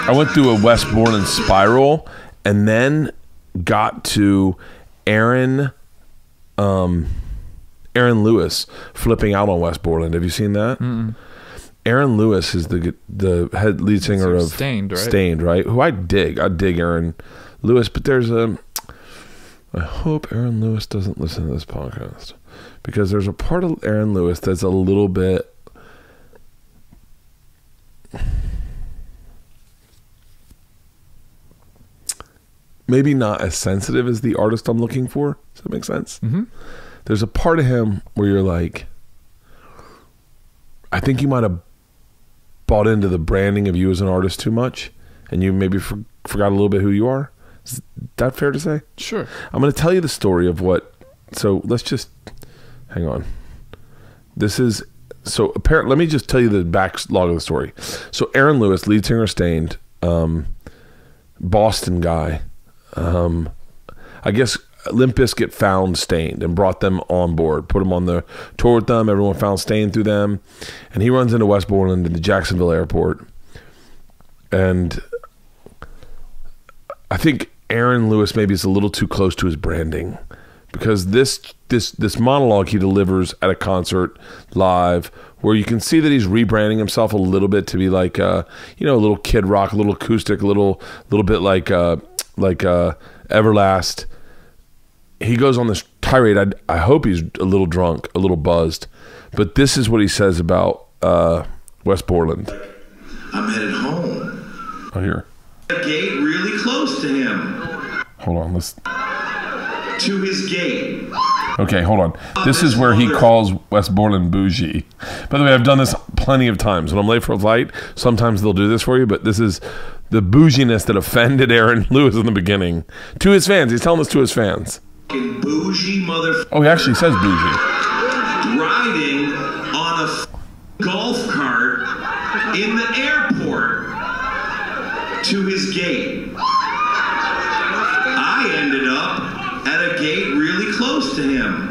I went through a West Borland spiral and then got to Aaron Lewis flipping out on West Borland. Have you seen that? Mm-mm. Aaron Lewis is the head lead singer of Stained, right? Who I dig. I dig Aaron Lewis, but I hope Aaron Lewis doesn't listen to this podcast, because there's a part of Aaron Lewis that's a little bit maybe not as sensitive as the artist I'm looking for. Does that make sense? Mm-hmm. There's a part of him where you're like, I think you might have bought into the branding of you as an artist too much, and you maybe forgot a little bit who you are. Is that fair to say? Sure. I'm going to tell you the story of what. So let's just hang on. This is so apparent. Let me just tell you the backlog of the story. So Aaron Lewis, lead singer of Stained, Boston guy. I guess Limp Bizkit found Stained and brought them on board, put them on the tour with them. Everyone found Stained through them, and he runs into West Borland in the Jacksonville airport, and I think Aaron Lewis maybe is a little too close to his branding, because this monologue he delivers at a concert live, where you can see that he's rebranding himself a little bit to be like a little Kid Rock, a little acoustic, a little bit like Everlast. He goes on this tirade. I hope he's a little drunk, a little buzzed, but this is what he says about West Borland. I'm headed home. Oh, here. A gate really close to him. Hold on, let's. To his gate. Okay, hold on. This is where he calls West Borland bougie. By the way, I've done this plenty of times. When I'm late for a flight, sometimes they'll do this for you, but this is the bouginess that offended Aaron Lewis in the beginning. To his fans. He's telling this to his fans. Bougie motherfucker. Oh, he actually says bougie. Riding on a golf cart in the airport to his gate. I ended up at a gate really close to him.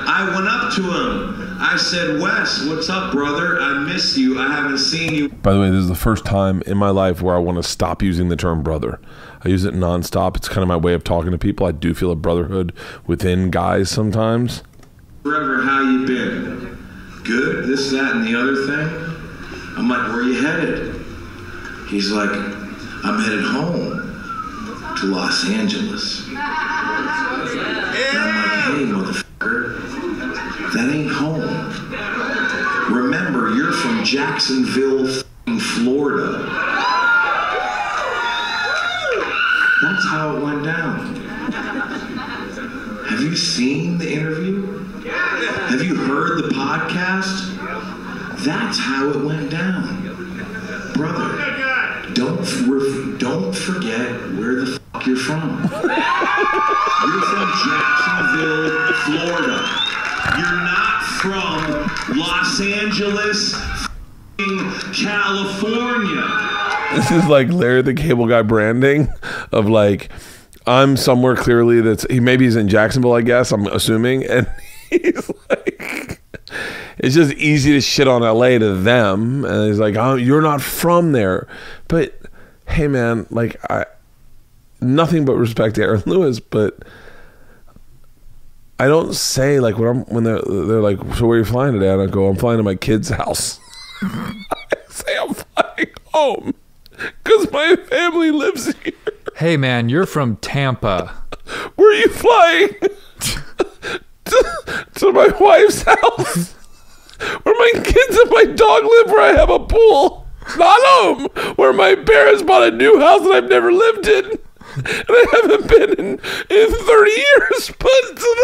I went up to him. I said, Wes, what's up, brother? I miss you. I haven't seen you. By the way, this is the first time in my life where I want to stop using the term brother. I use it nonstop. It's kind of my way of talking to people. I do feel a brotherhood within guys sometimes. Forever, how you been? Good, this, that, and the other thing? I'm like, where you headed? He's like, I'm headed home to Los Angeles. And I'm like, hey, motherfucker, that ain't home. Remember, you're from Jacksonville, Florida. That's how it went down. Have you seen the interview? Have you heard the podcast? That's how it went down. Brother, don't forget where the fuck you're from. You're from Jacksonville, Florida. You're not from Los Angeles, California. This is like Larry the Cable Guy branding of like, I'm somewhere clearly maybe he's in Jacksonville, I guess, I'm assuming, and he's like, it's just easy to shit on LA to them, and he's like, oh, you're not from there. But hey man, like, nothing but respect to Aaron Lewis, but I don't say like when they're like, so where are you flying today? And I go, I'm flying to my kid's house. I say I'm flying home because my family lives here. Hey man, you're from Tampa. Where are you flying? to my wife's house, where my kids and my dog live, where I have a pool. Not home, where my parents bought a new house that I've never lived in, and I haven't been in 30 years. But so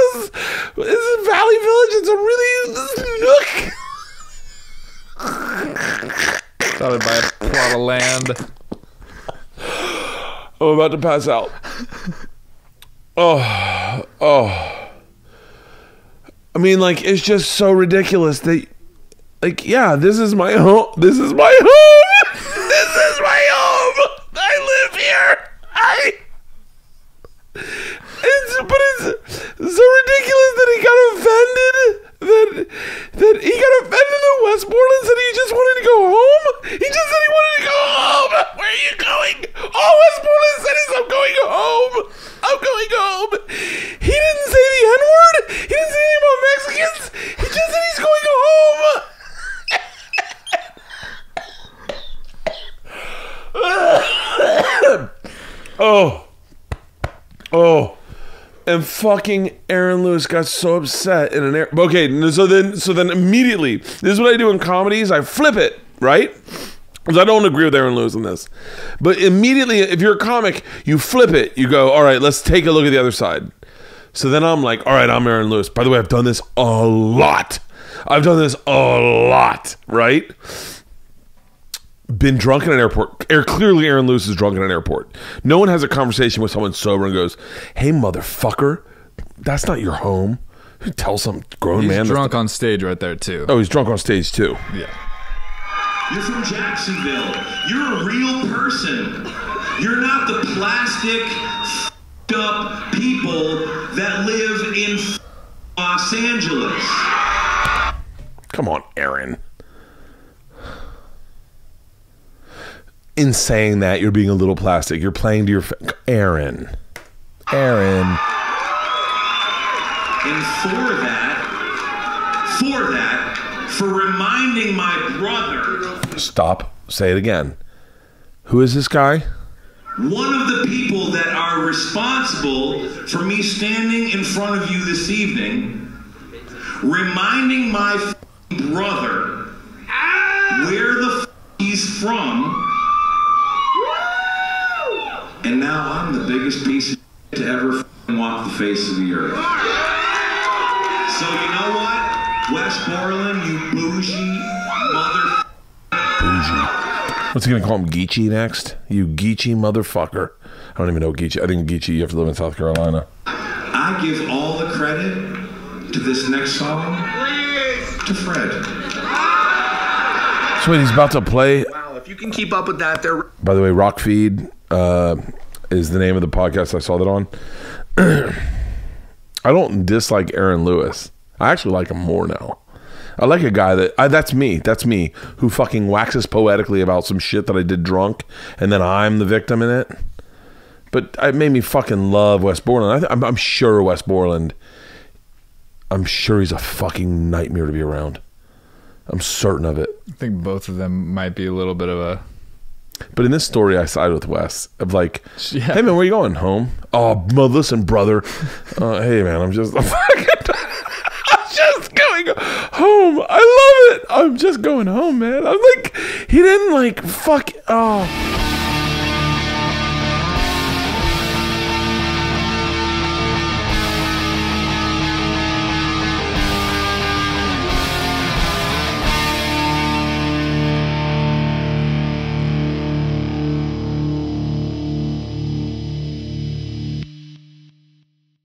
this is Valley Village. It's a really nook. Surrounded by a plot of land. I'm about to pass out. Oh. I mean, like, it's just so ridiculous that, like, yeah, this is my home. This is my home. This is my home. I live here. But it's so ridiculous that he got offended. That he got offended that West Borland said he just wanted to go home. He just said he wanted to go home. Where Oh. And fucking Aaron Lewis got so upset in an air. Okay, so then immediately, this is what I do in comedies. I flip it, right? Because I don't agree with Aaron Lewis on this. But immediately, if you're a comic, you flip it. You go, all right, let's take a look at the other side. So then I'm like, all right, I'm Aaron Lewis. By the way, I've done this a lot. Right? Been drunk in an airport. Clearly Aaron Lewis is drunk in an airport. No one has a conversation with someone sober and goes, hey, motherfucker, that's not your home. You tell some grown man. He's drunk on stage right there, too. Oh, he's drunk on stage, too. Yeah. You're from Jacksonville. You're a real person. You're not the plastic, up people that live in Los Angeles. Come on, Aaron. In saying that, you're being a little plastic. You're playing to your... Aaron. And for reminding my brother... Stop. Say it again. Who is this guy? One of the people that are responsible for me standing in front of you this evening, reminding my brother where the he's from, and now I'm the biggest piece of shit to ever walk the face of the earth. So you know what, West Borland, you bougie mother. Bougie. What's he gonna call him? Geechee next? You Geechee motherfucker. I don't even know Geechee. I think Geechee, you have to live in South Carolina. I give all the credit to this next song to Fred. So wait, he's about to play. Wow, if you can keep up with that, they're... By the way, Rock Feed is the name of the podcast I saw that on. I don't dislike Aaron Lewis. I actually like him more now. I like a guy that's me, who fucking waxes poetically about some shit that I did drunk, and then I'm the victim in it. But it made me fucking love West Borland. I'm sure West Borland, I'm sure he's a fucking nightmare to be around. I'm certain of it. I think both of them might be a little bit of a... But in this story, I side with Wes. Of like, Yeah. hey man, where you going? Home? Oh, listen, brother. Hey man, I'm just going home. I love it. I'm just going home, man. I'm like, he didn't like fuck. Oh.